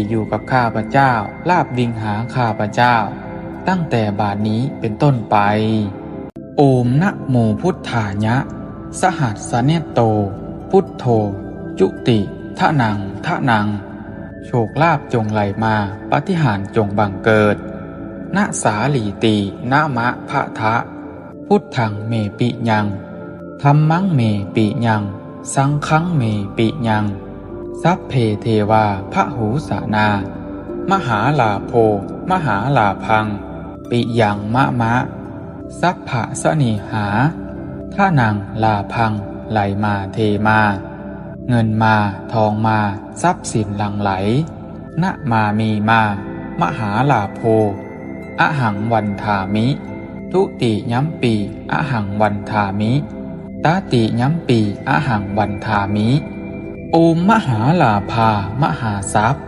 อยู่กับข้าพเจ้าลาบดิ่งหาข้าพเจ้าตั้งแต่บาดนี้เป็นต้นไปโอมนะโมพุทธายะสหัสสเนตโตพุทโธจุติทะนังทะนังโชคลาภจงไหลมาปาฏิหาริย์จงบังเกิดณสาลีตีณมะพะทะพุทธังเมปิยังธัมมังเมปิยังสังฆังเมปิยังสัพเพเทวาพหูสานามหาลาโภมหาลาพังปิยังมะมะสัพพะสนิหาท่านังลาพังไหลมาเทมาเงินมาทองมาทรัพย์สินหลั่งไหลณมามีมามหาลาโภอหังวันทามิทุติยัมปีอหังวันทามิตาติยัมปีอหังวันทามิโอมมหาลาภามหาทรัพย์